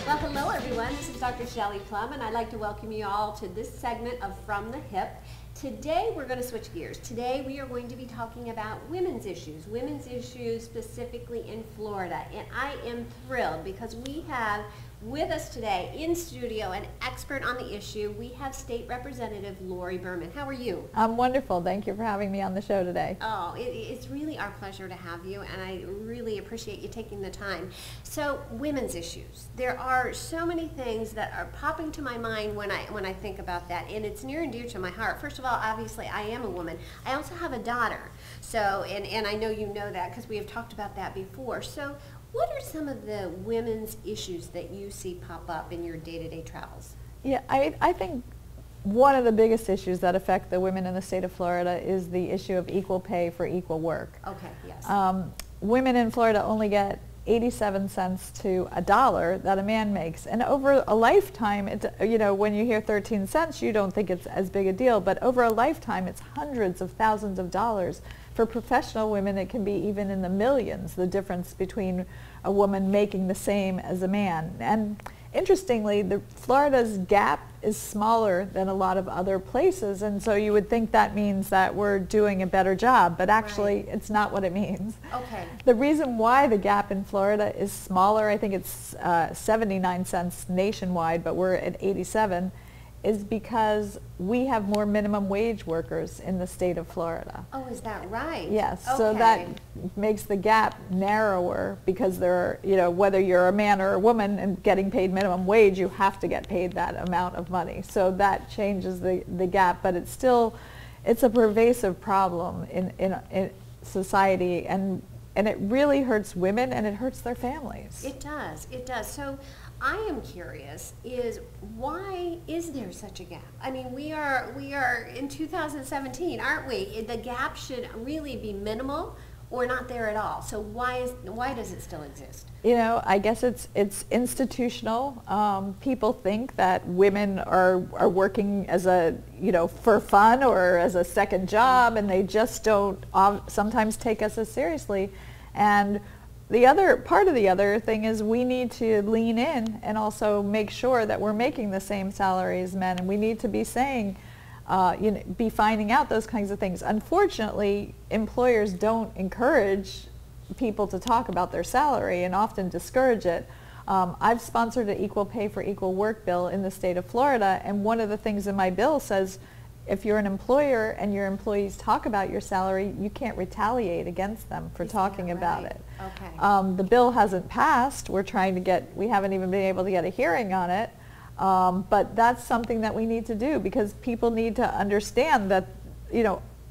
Well, hello everyone. This is Dr. Shelley Plumb, and I'd like to welcome you all to this segment of From the Hip. Today we're going to switch gears. Today we are going to be talking about women's issues specifically in Florida. And I am thrilled because we have with us today in studio an expert on the issue. We have State Representative Lori Berman. How are you? I'm wonderful. Thank you for having me on the show today. Oh, it's really our pleasure to have you, and I really appreciate you taking the time. So, women's issues. There are so many things that are popping to my mind when I think about that, and it's near and dear to my heart. First of all, obviously, I am a woman. I also have a daughter, so and I know you know that because we have talked about that before. So, what are some of the women's issues that you see pop up in your day-to-day travels? Yeah, I think one of the biggest issues that affect the women in the state of Florida is the issue of equal pay for equal work. Okay, yes. Women in Florida only get 87 cents to $1 that a man makes. And over a lifetime, when you hear 13 cents, you don't think it's as big a deal. But over a lifetime, it's hundreds of thousands of dollars. For professional women, it can be even in the millions, the difference between a woman making the same as a man. And interestingly, Florida's gap is smaller than a lot of other places, and so you would think that means that we're doing a better job, but actually it's not what it means. Okay. The reason why the gap in Florida is smaller, I think it's 79 cents nationwide, but we're at 87, is because we have more minimum wage workers in the state of Florida. Oh, is that right? Yes, okay. So that makes the gap narrower because there are, whether you're a man or a woman and getting paid minimum wage, you have to get paid that amount of money. So that changes the gap, but it's a pervasive problem in society, and it really hurts women and it hurts their families. It does, it does. So I am curious, why is there such a gap? I mean, we are in 2017, aren't we? The gap should really be minimal or not there at all. So why does it still exist? I guess it's institutional. People think that women are working as for fun or as a second job, and they just don't sometimes take us as seriously. And the other thing is we need to lean in and also make sure that we're making the same salary as men, and we need to be saying, be finding out those kinds of things. Unfortunately, employers don't encourage people to talk about their salary and often discourage it. I've sponsored an equal pay for equal work bill in the state of Florida, and one of the things in my bill says if you're an employer and your employees talk about your salary, you can't retaliate against them for talking about it. Okay. The bill hasn't passed. We haven't even been able to get a hearing on it. But that's something that we need to do because people need to understand that,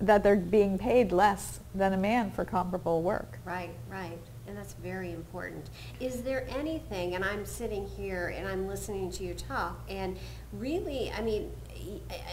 that they're being paid less than a man for comparable work. Right, right. And that's very important. Is there anything, and I'm sitting here and I'm listening to you talk, and really,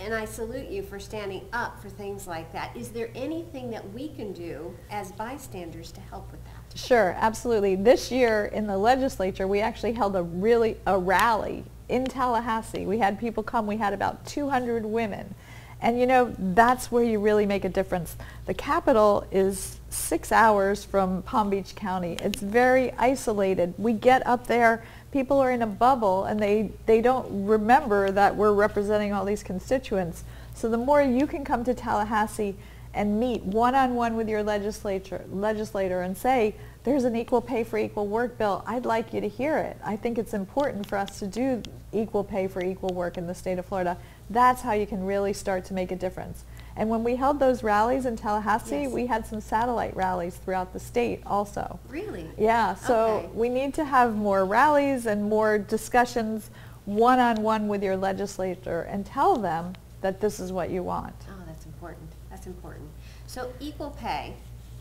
and I salute you for standing up for things like that. Is there anything that we can do as bystanders to help with that? Sure, absolutely. This year in the legislature, we actually held a rally in Tallahassee. We had people come. We had about 200 women. And that's where you really make a difference. The Capitol is 6 hours from Palm Beach County. It's very isolated. We get up there, people are in a bubble, and they don't remember that we're representing all these constituents. So the more you can come to Tallahassee and meet one-on-one with your legislator and say, there's an equal pay for equal work bill, I'd like you to hear it. I think it's important for us to do equal pay for equal work in the state of Florida. That's how you can really start to make a difference. And when we held those rallies in Tallahassee, yes, we had some satellite rallies throughout the state also. Really? Yeah, so okay, we need to have more rallies and more discussions one-on-one with your legislator and tell them that this is what you want. Oh, that's important. That's important. So equal pay.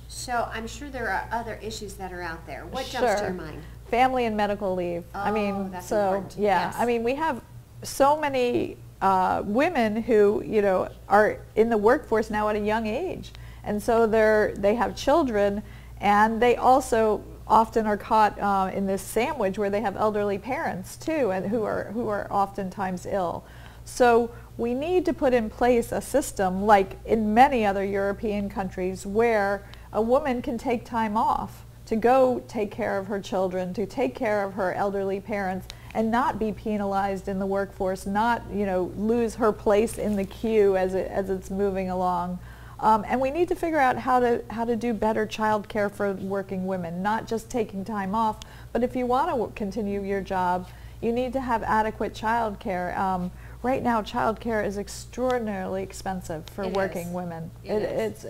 So I'm sure there are other issues that are out there. What jumps to your mind? Family and medical leave. Oh, that's important. Yeah, yes. We have so many women who, are in the workforce now at a young age. And so they have children, and they also often are caught in this sandwich where they have elderly parents too, and who are oftentimes ill. So we need to put in place a system like in many other European countries where a woman can take time off to go take care of her children, to take care of her elderly parents, and not be penalized in the workforce, not, lose her place in the queue as it's moving along. And we need to figure out how to do better child care for working women, not just taking time off, but if you want to continue your job, you need to have adequate child care. Right now, child care is extraordinarily expensive for working women. It's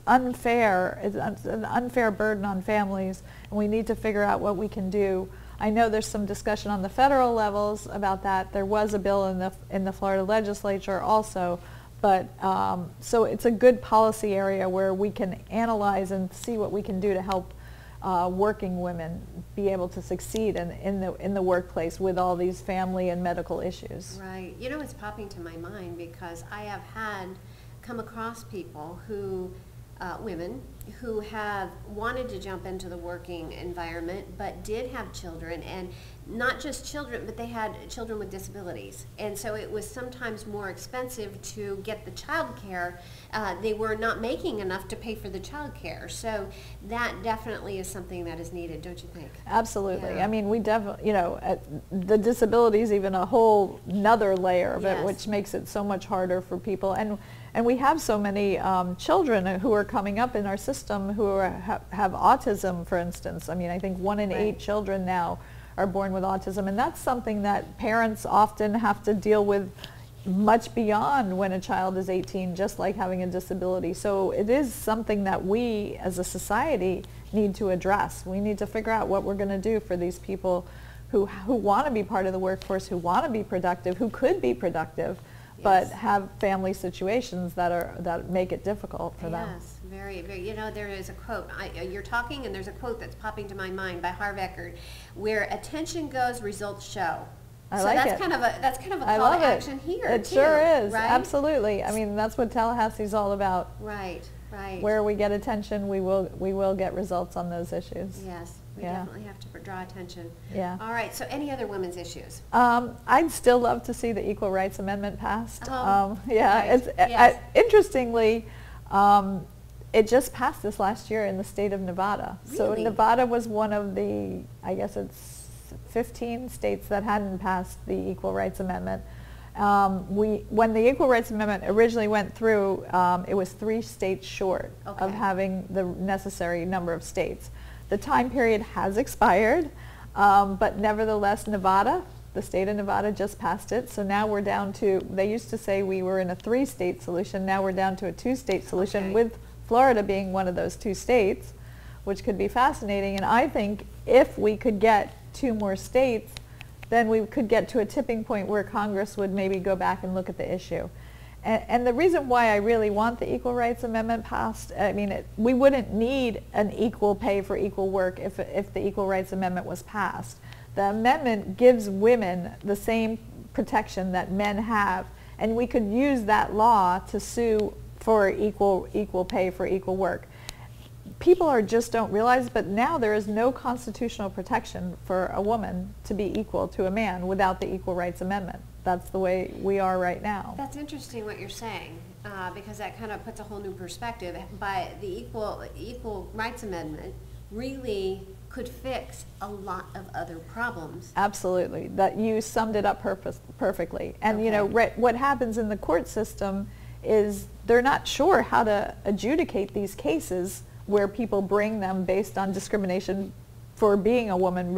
unfair. It's an unfair burden on families, and we need to figure out what we can do. I know there's some discussion on the federal levels about that. There was a bill in the Florida legislature also. But so it's a good policy area where we can analyze and see what we can do to help working women be able to succeed in the workplace with all these family and medical issues. Right. It's popping to my mind because I have come across people who, women, who have wanted to jump into the working environment but did have children, and not just children, but they had children with disabilities, and so it was sometimes more expensive to get the child care. They were not making enough to pay for the child care, so that definitely is something that is needed, don't you think? Absolutely. Yeah. I mean, we definitely, the disability is even a whole nother layer of it, which makes it so much harder for people. And we have so many children who are coming up in our system who have autism, for instance. I mean, I think 1 in 8 children now are born with autism, and that's something that parents often have to deal with much beyond when a child is 18, just like having a disability. So it is something that we as a society need to address. We need to figure out what we're going to do for these people who want to be part of the workforce, who want to be productive, who could be productive, but have family situations that make it difficult for them. Yes, very, very. There is a quote. You're talking, and there's a quote that's popping to my mind by Harv Eckert, where attention goes, results show. I like it. That's kind of a call to action here. It too, sure is. right? Absolutely. I mean, that's what Tallahassee's all about. Right. Right. Where we get attention, we will get results on those issues. Yes. We definitely have to draw attention. Yeah. All right. So, any other women's issues? I'd still love to see the Equal Rights Amendment passed. Yes. Interestingly, it just passed this last year in the state of Nevada. Really? So Nevada was one of the, I guess it's 15 states that hadn't passed the Equal Rights Amendment. When the Equal Rights Amendment originally went through, it was 3 states short of having the necessary number of states. The time period has expired, but nevertheless, Nevada, the state of Nevada, just passed it. So now we're down to, they used to say we were in a 3-state solution. Now we're down to a 2-state solution, with Florida being one of those 2 states, which could be fascinating. And I think if we could get 2 more states, then we could get to a tipping point where Congress would maybe go back and look at the issue. And the reason why I really want the Equal Rights Amendment passed, I mean, we wouldn't need an equal pay for equal work if the Equal Rights Amendment was passed. The amendment gives women the same protection that men have, and we could use that law to sue for equal pay for equal work. People just don't realize, but now there is no constitutional protection for a woman to be equal to a man without the Equal Rights Amendment. That's the way we are right now. That's interesting what you're saying, because that kind of puts a whole new perspective. By the Equal Rights Amendment really could fix a lot of other problems. Absolutely. That you summed it up perfectly. And what happens in the court system is they're not sure how to adjudicate these cases where people bring them based on discrimination for being a woman,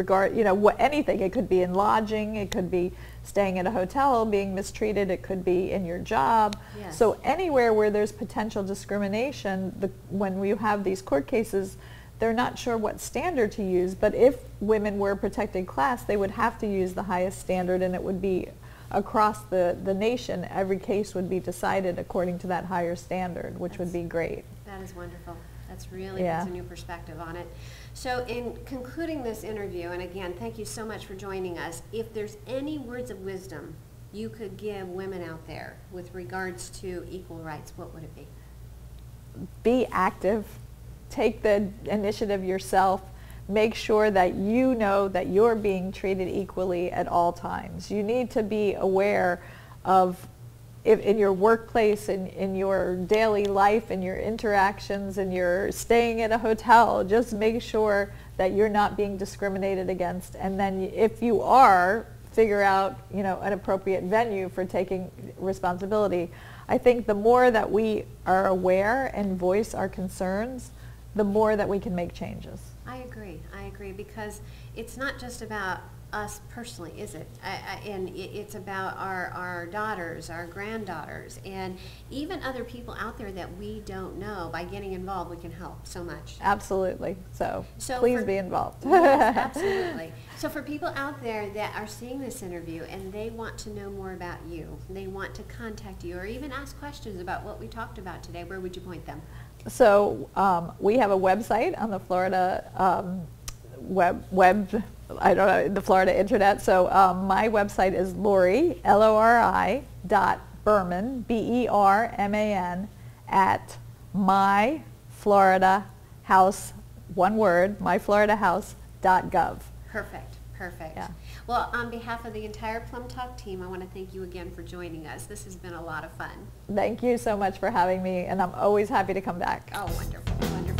anything. It could be in lodging, it could be staying at a hotel, being mistreated, it could be in your job. Yes. So anywhere where there's potential discrimination, when we have these court cases, they're not sure what standard to use, but if women were a protected class, they would have to use the highest standard, and it would be across the nation. Every case would be decided according to that higher standard, which would be great. That is wonderful. That's really puts a new perspective on it. So in concluding this interview, and again, thank you so much for joining us, if there's any words of wisdom you could give women out there with regards to equal rights, what would it be? Be active. Take the initiative yourself. Make sure that you know that you're being treated equally at all times. You need to be aware of, in your workplace, in your daily life, in your interactions, and you're staying at a hotel, just make sure that you're not being discriminated against, and then if you are, figure out, you know, an appropriate venue for taking responsibility. I think the more that we are aware and voice our concerns, the more that we can make changes. I agree, because it's not just about us personally, is it? And it's about our daughters, our granddaughters, and even other people out there that we don't know. By getting involved, we can help so much. Absolutely. So please be involved. Yes, absolutely. So for people out there that are seeing this interview and they want to know more about you, they want to contact you or even ask questions about what we talked about today, where would you point them? So we have a website on the Florida I don't know, the Florida internet. So my website is Lori, Lori, Berman, Berman, at myfloridahouse, one word, myfloridahouse.gov. Perfect. Yeah. Well, on behalf of the entire PlumbTalk team, I want to thank you again for joining us. This has been a lot of fun. Thank you so much for having me, and I'm always happy to come back. Oh, wonderful, wonderful.